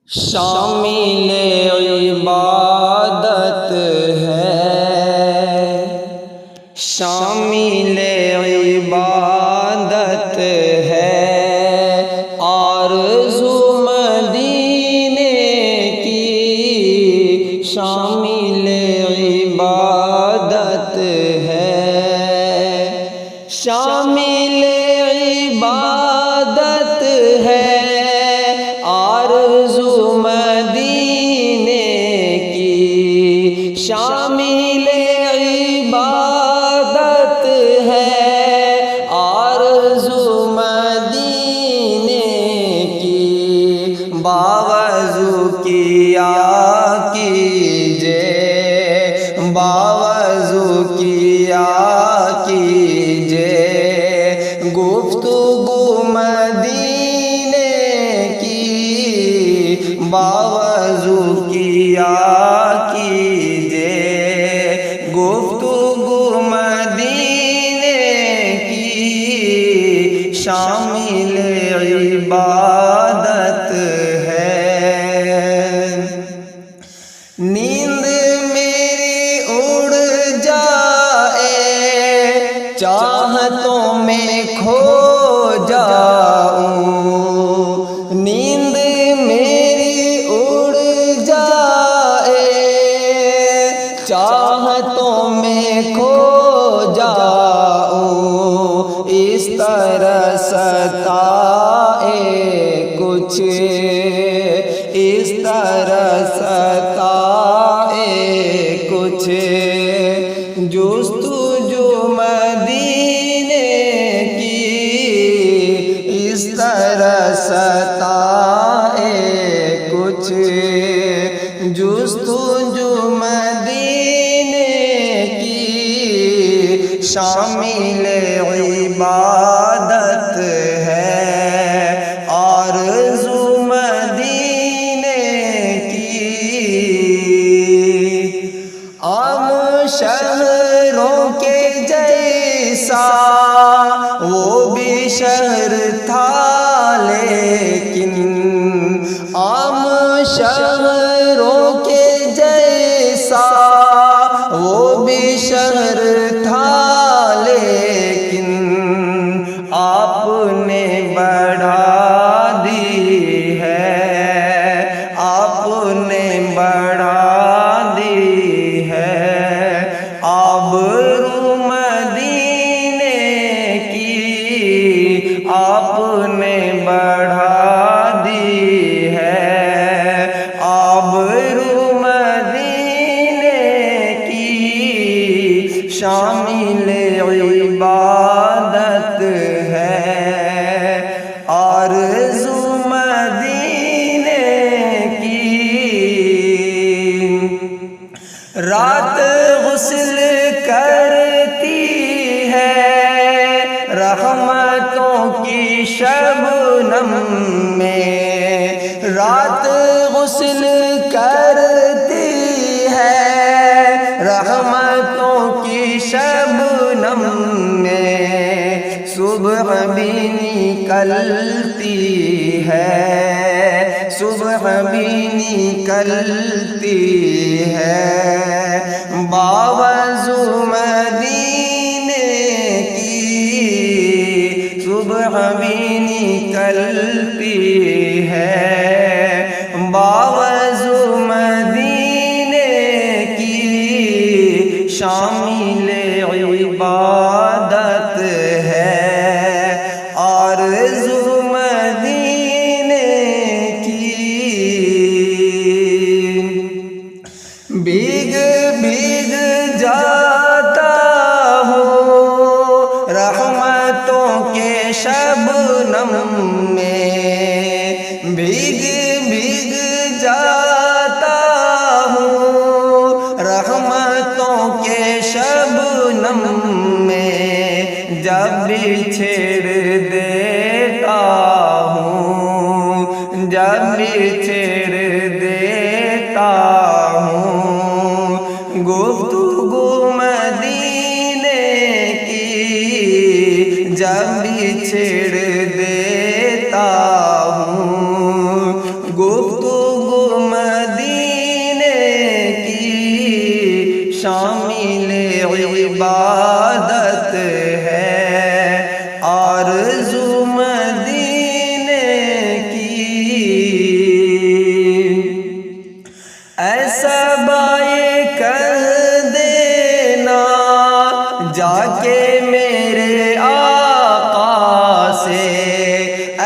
شامل عبادت ہے، شامل عبادت ہے، آرزو مدینے کی شامل عبادت ہے، شامل عبادت ہے، آرزو مدینے کی شامل عبادت ہے، آرزو مدینے کی باوضو کیا کیجے، باوضو کیا کیجے، گفتگو مدینے کی باوضو کیا کیجے، گفتگو مدینے کی شامل عبادت ہے۔ نیند میری اڑ جائے، چاہتوں میں کھو جاؤں، نیند میری اڑ جائے، چاہتوں میں کھو جاؤں، اس طرح ستائے کچھ، اس طرح ستائے کچھ، جستجو مدینے کی اس طرح ستائے کچھ، جستجو مدینے کی شامل عبادت ہے، آرزو مدینے کی۔ عام شہروں کے جیسا وہ بھی شہر تھا، لیکن عام شہروں کے جیسا وہ بھی شہر تھا، لیکن آپ نے بڑھا دی ہے، آپ نے بڑھا دی ہے، آبرو مدینے کی آپ نے بڑھا دی ہے، آبرو مدینے کی شامل عبادت ہے، آرزو مدینے کی۔ رات غسل کرتی ہے رحمتوں کی شبنم میں، رات غسل کرتی ہے رحمتوں کی شبنم میں، صبح بھی نکلتی ہے، صبح بھی نکلتی ہے، باوضو مدینے کی صبح بھی نکلتی ہے، باوضو مدینے کی شامل عبادت ہے، آرزو مدینے کی۔ بھیگ بھیگ جاتا ہوں رحمتوں کے شبنم میں، بھیگ بھیگ جاتا ہوں رحمتوں کے شبنم میں، جب بھی چھیڑ دیتا ہوں، جب بھی چھیڑ دیتا ہوں، گفتگو مدینے کی جب بھی چھیڑ دیتا ہوں، گفتگو شامل عبادت ہے، آرزو مدینے کی، ایسا بائے کہہ دینا جا کے میرے آقا سے،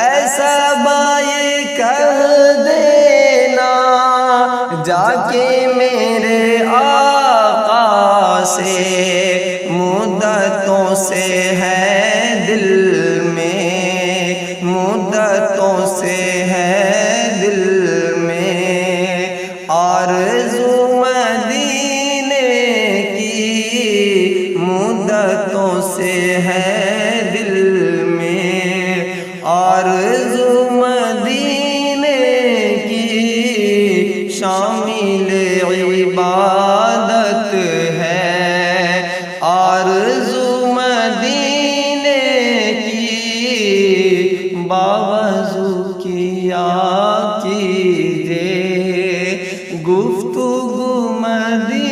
ایسا بائے کہہ دینا جا کے میرے آقا سے، مدتوں سے ہے دل میں، مدتوں سے ہے دل میں آرزو مدینے کی، مدتوں سے ہے دل میں آرزو مدینے کی، شامل عبادت ہے، آرزو مدینے کی، باوضو کیا کیجے گفتگو مدینے